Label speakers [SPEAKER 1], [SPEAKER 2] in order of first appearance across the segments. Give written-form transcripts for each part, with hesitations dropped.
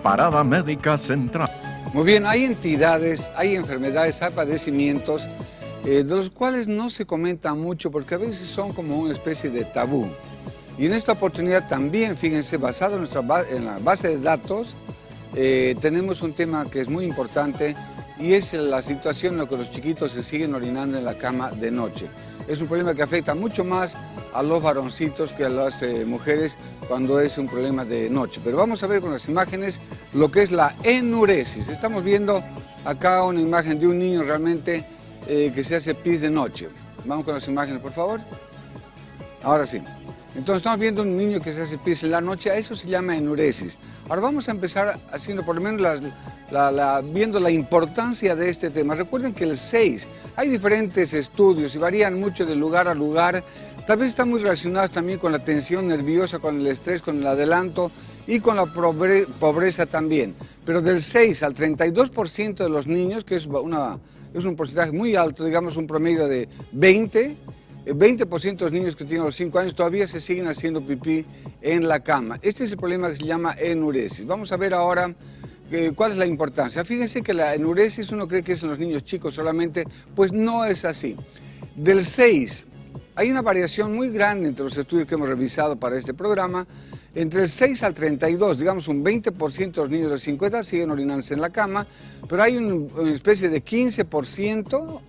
[SPEAKER 1] Parada Médica Central.
[SPEAKER 2] Muy bien, hay entidades, hay enfermedades, hay padecimientos de los cuales no se comenta mucho porque a veces son como una especie de tabú. Y en esta oportunidad también, fíjense, basado en la base de datos, tenemos un tema que es muy importante y es la situación en la que los chiquitos se siguen orinando en la cama de noche. Es un problema que afecta mucho más a los varoncitos que a las mujeres cuando es un problema de noche. Pero vamos a ver con las imágenes lo que es la enuresis. Estamos viendo acá una imagen de un niño realmente que se hace pis de noche. Vamos con las imágenes, por favor. Ahora sí. Entonces estamos viendo un niño que se hace pis en la noche, a eso se llama enuresis. Ahora vamos a empezar haciendo por lo menos viendo la importancia de este tema. Recuerden que el 6, hay diferentes estudios y varían mucho de lugar a lugar. Tal vez están muy relacionados también con la tensión nerviosa, con el estrés, con el adelanto y con la pobreza también. Pero del 6 al 32% de los niños, que es un porcentaje muy alto, digamos un promedio de 20% de los niños que tienen los 5 años todavía se siguen haciendo pipí en la cama. Este es el problema que se llama enuresis. Vamos a ver ahora cuál es la importancia. Fíjense que la enuresis uno cree que es en los niños chicos solamente, pues no es así. Del 6, hay una variación muy grande entre los estudios que hemos revisado para este programa. Entre el 6 al 32, digamos un 20% de los niños de los 50 siguen orinándose en la cama, pero hay una especie de 15%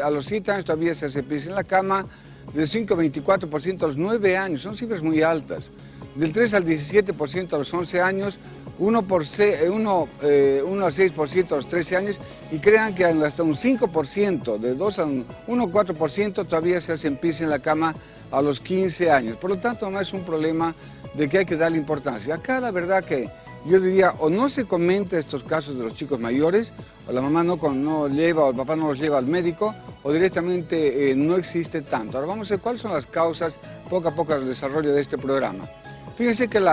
[SPEAKER 2] a los 7 años todavía se hace pis en la cama, del 5 al 24% a los 9 años, son cifras muy altas. Del 3 al 17% a los 11 años, 1 al 6% a los 13 años y crean que hasta un 5%, de 2 a 1 o 4% todavía se hacen pis en la cama a los 15 años. Por lo tanto, no es un problema de que hay que darle importancia. Acá la verdad que yo diría, o no se comenta estos casos de los chicos mayores, o la mamá no lleva, o el papá no los lleva al médico, o directamente no existe tanto. Ahora vamos a ver cuáles son las causas, poco a poco, del desarrollo de este programa. Fíjense que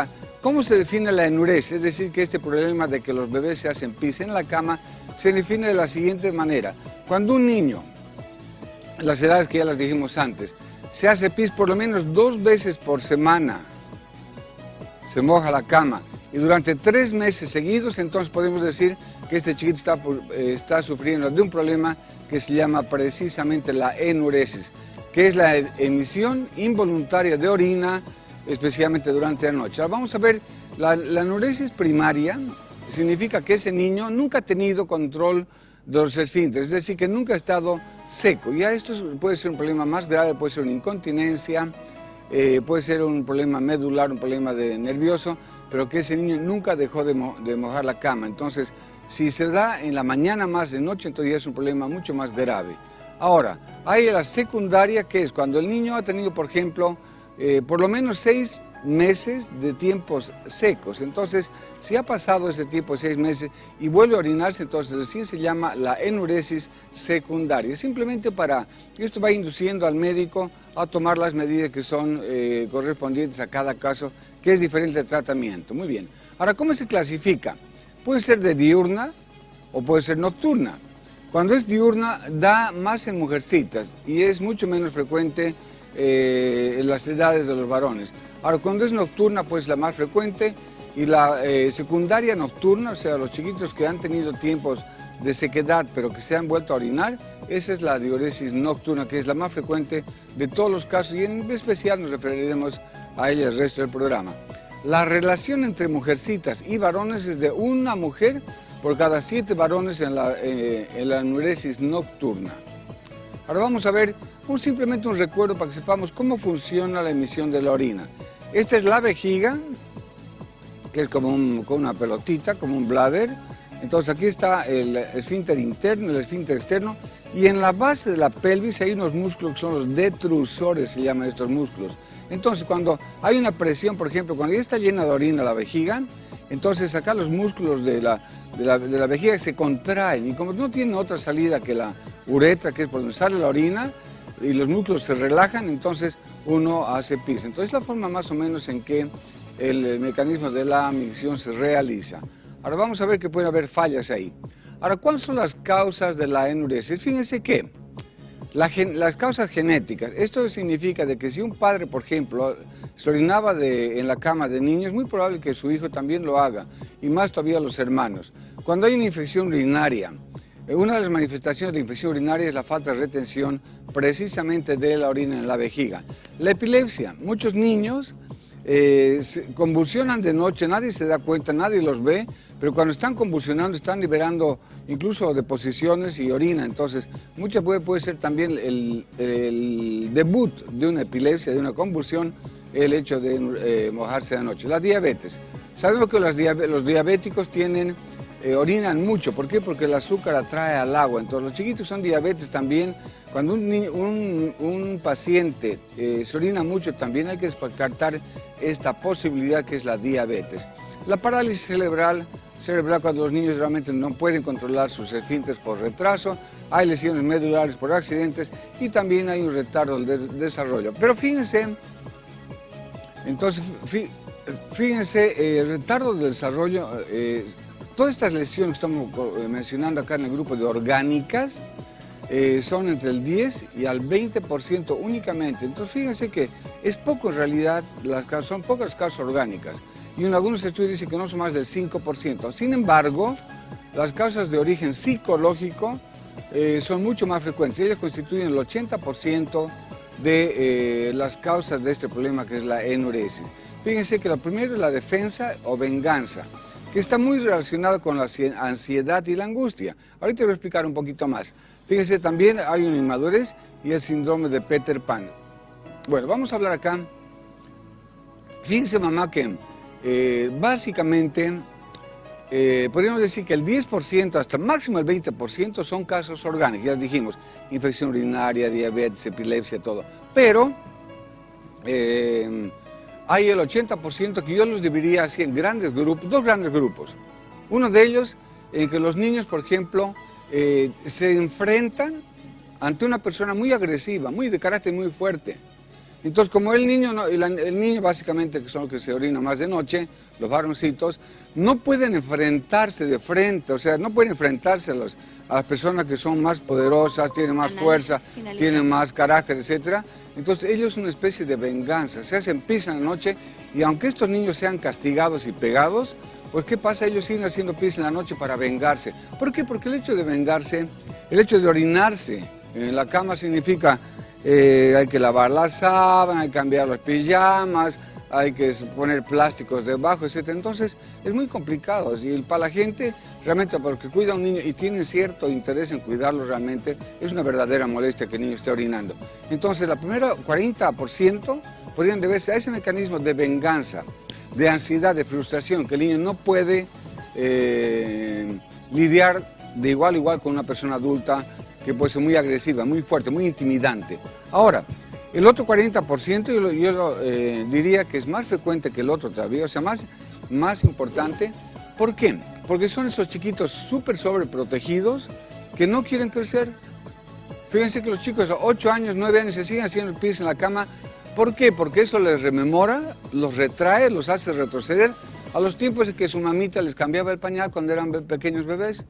[SPEAKER 2] ¿cómo se define la enuresis? Es decir, que este problema de que los bebés se hacen pis en la cama, se define de la siguiente manera. Cuando un niño, las edades que ya las dijimos antes, se hace pis por lo menos 2 veces por semana, se moja la cama, y durante 3 meses seguidos, entonces podemos decir que este chiquito está sufriendo de un problema que se llama precisamente la enuresis, que es la emisión involuntaria de orina, especialmente durante la noche. Ahora vamos a ver, la enuresis primaria significa que ese niño nunca ha tenido control de los esfínteres, es decir, que nunca ha estado seco. Ya esto puede ser un problema más grave, puede ser una incontinencia, puede ser un problema medular, un problema nervioso, pero que ese niño nunca dejó de mojar la cama. Entonces, si se da en la mañana más de noche, entonces ya es un problema mucho más grave. Ahora, hay la secundaria, que es cuando el niño ha tenido, por ejemplo, por lo menos 6 meses de tiempos secos. Entonces, si ha pasado ese tiempo de 6 meses y vuelve a orinarse, entonces así se llama la enuresis secundaria. Simplemente esto va induciendo al médico a tomar las medidas que son correspondientes a cada caso, que es diferente el tratamiento. Muy bien. Ahora, ¿cómo se clasifica? Puede ser de diurna o puede ser nocturna. Cuando es diurna, da más en mujercitas y es mucho menos frecuente en las edades de los varones. Ahora, cuando es nocturna, pues la más frecuente, y la secundaria nocturna, o sea, los chiquitos que han tenido tiempos de sequedad pero que se han vuelto a orinar, esa es la diuresis nocturna, que es la más frecuente de todos los casos, y en especial nos referiremos a ella el resto del programa. La relación entre mujercitas y varones es de una mujer por cada 7 varones en la enuresis nocturna. Ahora vamos a ver simplemente un recuerdo para que sepamos cómo funciona la emisión de la orina. Esta es la vejiga, que es como una pelotita, como un bladder. Entonces aquí está el esfínter interno, el esfínter externo, y en la base de la pelvis hay unos músculos que son los detrusores, se llaman estos músculos. Entonces cuando hay una presión, por ejemplo, cuando ya está llena de orina la vejiga, entonces acá los músculos de la vejiga se contraen, y como no tienen otra salida que la uretra, que es por donde sale la orina, y los músculos se relajan, entonces uno hace pis. Entonces la forma más o menos en que el mecanismo de la micción se realiza. Ahora vamos a ver que pueden haber fallas ahí. Ahora, ¿cuáles son las causas de la enuresis? Fíjense que las causas genéticas, esto significa de que si un padre, por ejemplo, se orinaba en la cama de niños, es muy probable que su hijo también lo haga, y más todavía los hermanos. Cuando hay una infección urinaria, una de las manifestaciones de la infección urinaria es la falta de retención precisamente de la orina en la vejiga. La epilepsia, muchos niños convulsionan de noche, nadie se da cuenta, nadie los ve, pero cuando están convulsionando están liberando incluso deposiciones y orina. Entonces, muchas puede ser también el debut de una epilepsia, de una convulsión, el hecho de mojarse de noche. La diabetes. Sabemos que los diabéticos orinan mucho. ¿Por qué? Porque el azúcar atrae al agua. Entonces, los chiquitos son diabetes también. Cuando un paciente se orina mucho, también hay que descartar esta posibilidad que es la diabetes. La parálisis cerebral cuando los niños realmente no pueden controlar sus esfínteres por retraso, hay lesiones medulares por accidentes y también hay un retardo del desarrollo. Pero fíjense, entonces, el retardo del desarrollo, todas estas lesiones que estamos mencionando acá en el grupo de orgánicas, son entre el 10 y al 20% únicamente. Entonces fíjense que es poco en realidad, son pocas las causas orgánicas. Y en algunos estudios dicen que no son más del 5%. Sin embargo, las causas de origen psicológico son mucho más frecuentes. Ellas constituyen el 80% de las causas de este problema que es la enuresis. Fíjense que lo primero es la defensa o venganza, que está muy relacionado con la ansiedad y la angustia. Ahorita voy a explicar un poquito más. Fíjense, también hay una inmadurez y el síndrome de Peter Pan. Bueno, vamos a hablar acá. Fíjense, mamá, que básicamente podríamos decir que el 10% hasta máximo el 20% son casos orgánicos. Ya dijimos, infección urinaria, diabetes, epilepsia, todo. Pero hay el 80% que yo los dividiría así en grandes grupos, dos grandes grupos. Uno de ellos en que los niños, por ejemplo, se enfrentan ante una persona muy agresiva, muy de carácter muy fuerte. Entonces, como el niño básicamente, que son los que se orinan más de noche, los varoncitos, no pueden enfrentarse de frente, o sea, no pueden enfrentarse a las personas que son más poderosas, tienen más fuerza, tienen más carácter, etc. Entonces, ellos son una especie de venganza, se hacen pis en la noche, y aunque estos niños sean castigados y pegados, pues ¿qué pasa? Ellos siguen haciendo pis en la noche para vengarse. ¿Por qué? Porque el hecho de vengarse, el hecho de orinarse en la cama significa hay que lavar la sábana, hay que cambiar los pijamas, hay que poner plásticos debajo, etc. Entonces es muy complicado y para la gente realmente, porque cuida a un niño y tienen cierto interés en cuidarlo realmente, es una verdadera molestia que el niño esté orinando. Entonces la primera 40% podrían deberse a ese mecanismo de venganza, de ansiedad, de frustración, que el niño no puede lidiar de igual a igual con una persona adulta que puede ser muy agresiva, muy fuerte, muy intimidante. Ahora, el otro 40% yo diría que es más frecuente que el otro todavía, o sea, más importante. ¿Por qué? Porque son esos chiquitos súper sobreprotegidos que no quieren crecer. Fíjense que los chicos a 8 años, 9 años se siguen haciendo el pis en la cama. ¿Por qué? Porque eso les rememora, los retrae, los hace retroceder a los tiempos en que su mamita les cambiaba el pañal cuando eran pequeños bebés.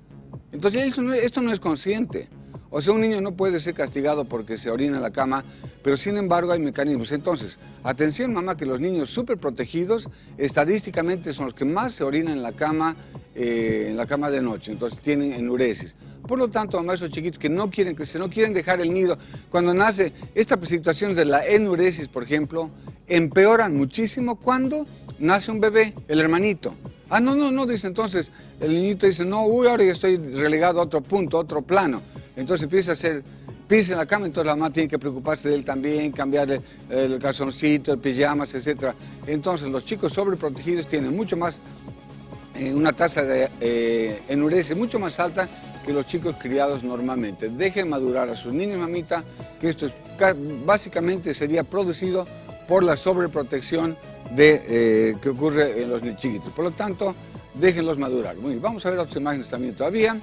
[SPEAKER 2] Entonces esto no es consciente. O sea, un niño no puede ser castigado porque se orina en la cama, pero sin embargo hay mecanismos. Entonces, atención mamá, que los niños súper protegidos estadísticamente son los que más se orinan en la cama de noche, entonces tienen enuresis. Por lo tanto, mamá, esos chiquitos que no quieren crecer, no quieren dejar el nido, cuando nace esta situación de la enuresis, por ejemplo, empeoran muchísimo cuando nace un bebé, el hermanito. Ah, no, dice entonces, el niñito dice, no, ahora ya estoy relegado a otro punto, a otro plano. Entonces empieza a hacer pis en la cama, entonces la mamá tiene que preocuparse de él también, cambiarle el calzoncito, el pijamas, etc. Entonces los chicos sobreprotegidos tienen mucho más, una tasa de enuresis mucho más alta que los chicos criados normalmente. Dejen madurar a sus niños, mamita, que esto básicamente sería producido por la sobreprotección que ocurre en los chiquitos. Por lo tanto, déjenlos madurar. Muy bien, vamos a ver otras imágenes también todavía.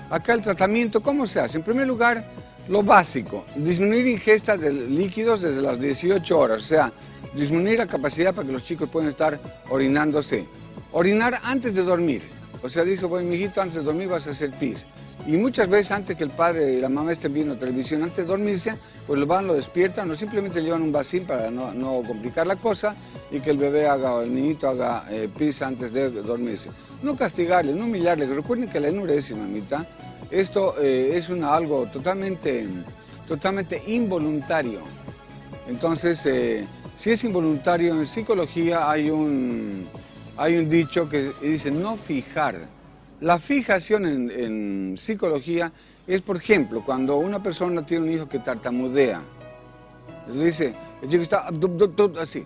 [SPEAKER 2] Acá el tratamiento, ¿cómo se hace? En primer lugar, lo básico, disminuir ingesta de líquidos desde las 18 horas, o sea, disminuir la capacidad para que los chicos puedan estar orinándose. Orinar antes de dormir, O sea, dice, bueno, mijito, antes de dormir vas a hacer pis. Y muchas veces antes que el padre y la mamá estén viendo televisión, antes de dormirse, pues lo despiertan o simplemente llevan un vasín para no complicar la cosa y que el bebé haga o el niñito haga pis antes de dormirse. No castigarle, no humillarle. Recuerden que la enuresis, mamita, esto es algo totalmente involuntario. Entonces, si es involuntario, en psicología hay un dicho que dice no fijar. La fijación en psicología es, por ejemplo, cuando una persona tiene un hijo que tartamudea. Le dice, el chico está así,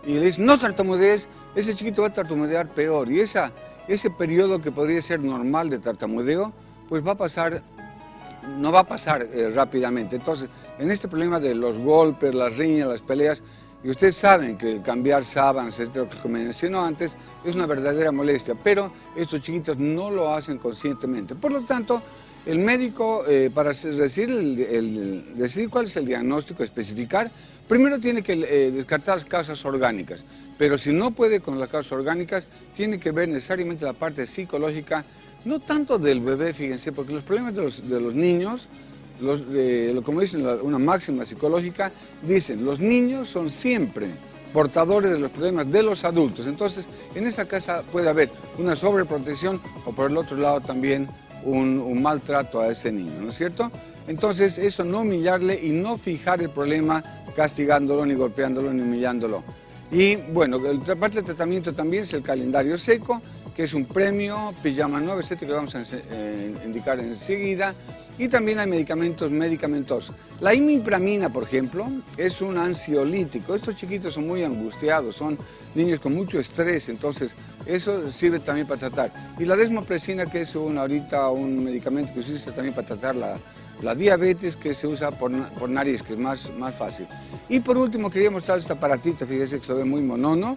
[SPEAKER 2] y le dice, no tartamudees, ese chiquito va a tartamudear peor. Y ese periodo que podría ser normal de tartamudeo, pues no va a pasar rápidamente. Entonces, en este problema de los golpes, las riñas, las peleas, y ustedes saben que el cambiar sábanas, lo que mencionó antes, es una verdadera molestia, pero estos chiquitos no lo hacen conscientemente. Por lo tanto, el médico, para decidir cuál es el diagnóstico, especificar, primero tiene que descartar las causas orgánicas, pero si no puede con las causas orgánicas, tiene que ver necesariamente la parte psicológica, no tanto del bebé, fíjense, porque los problemas de los niños, como dicen una máxima psicológica, dicen, los niños son siempre portadores de los problemas de los adultos. Entonces, en esa casa puede haber una sobreprotección o por el otro lado también un maltrato a ese niño, ¿no es cierto? Entonces, eso no humillarle y no fijar el problema castigándolo, ni golpeándolo, ni humillándolo. Y bueno, la parte de tratamiento también es el calendario seco, que es un premio, pijama 9, que vamos a indicar enseguida. Y también hay medicamentos medicamentosos. La imipramina, por ejemplo, es un ansiolítico. Estos chiquitos son muy angustiados, son niños con mucho estrés, entonces eso sirve también para tratar. Y la desmopresina, que es ahorita un medicamento que se usa también para tratar la diabetes, que se usa por nariz, que es más fácil. Y por último quería mostrar este aparatito, fíjense que se ve muy monono,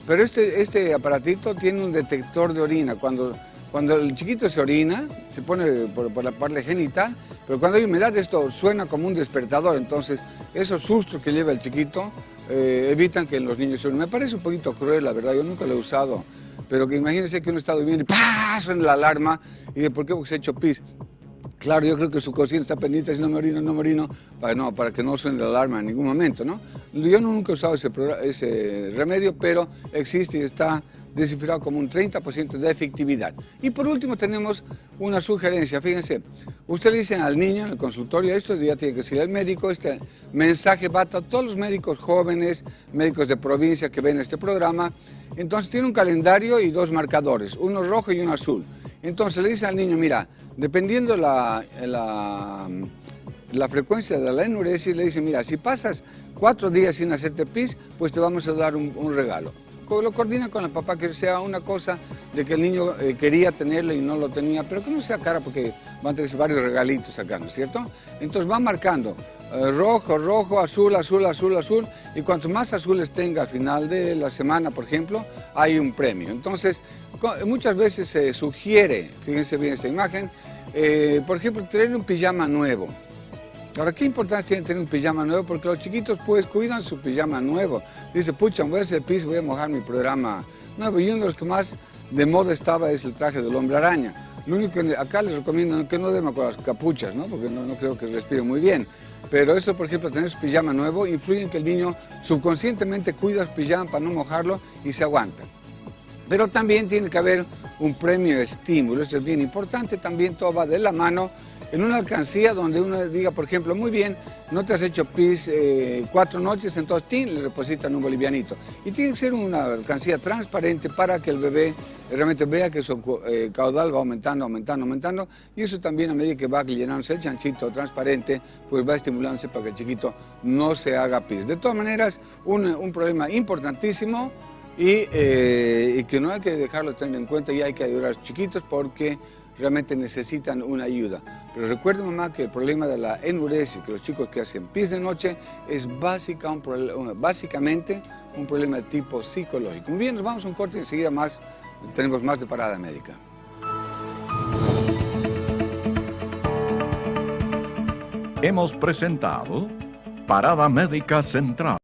[SPEAKER 2] pero este aparatito tiene un detector de orina. Cuando el chiquito se orina, se pone por la parte genital, pero cuando hay humedad esto suena como un despertador, entonces esos sustos que lleva el chiquito evitan que los niños se orinen. Me parece un poquito cruel, la verdad, yo nunca lo he usado, pero que imagínense que uno está durmiendo y ¡pah! Suena la alarma y de ¿por qué? Porque se ha hecho pis. Claro, yo creo que su conciencia está pendiente, si no me orino, para que no suene la alarma en ningún momento, ¿no? Yo nunca he usado ese remedio, pero existe y está descifrado como un 30% de efectividad. Y por último tenemos una sugerencia, fíjense, usted le dice al niño en el consultorio, esto ya tiene que decir el médico, este mensaje va a todos los médicos jóvenes, médicos de provincia que ven este programa, entonces tiene un calendario y dos marcadores, uno rojo y uno azul. Entonces le dice al niño, mira, dependiendo la frecuencia de la enuresis, le dice, mira, si pasas 4 días sin hacerte pis, pues te vamos a dar un regalo. Lo coordina con el papá, que sea una cosa de que el niño quería tenerlo y no lo tenía, pero que no sea cara porque van a tener varios regalitos acá, ¿no es cierto? Entonces va marcando rojo, azul, y cuanto más azules tenga al final de la semana, por ejemplo, hay un premio. Entonces, muchas veces se sugiere, fíjense bien esta imagen, por ejemplo, tener un pijama nuevo. Ahora, ¿qué importancia tiene tener un pijama nuevo? Porque los chiquitos pues cuidan su pijama nuevo. Dice, pucha, voy a hacer pis, voy a mojar mi programa nuevo. Y uno de los que más de moda estaba es el traje del hombre araña. Lo único que acá les recomiendo es que no duerman con las capuchas, ¿no? Porque no creo que respire muy bien. Pero eso, por ejemplo, tener su pijama nuevo influye en que el niño subconscientemente cuida su pijama para no mojarlo y se aguanta. Pero también tiene que haber un premio de estímulo, esto es bien importante, también todo va de la mano en una alcancía donde uno diga, por ejemplo, muy bien, no te has hecho pis 4 noches, entonces le depositan un bolivianito. Y tiene que ser una alcancía transparente para que el bebé realmente vea que su caudal va aumentando, y eso también a medida que va llenándose el chanchito transparente, pues va estimulándose para que el chiquito no se haga pis. De todas maneras, un problema importantísimo y que no hay que dejarlo de tener en cuenta y hay que ayudar a los chiquitos porque realmente necesitan una ayuda. Pero recuerden, mamá, que el problema de la enuresis, que los chicos que hacen pis de noche, es básicamente un problema de tipo psicológico. Muy bien, nos vamos a un corte y enseguida tenemos más de Parada Médica.
[SPEAKER 1] Hemos presentado Parada Médica Central.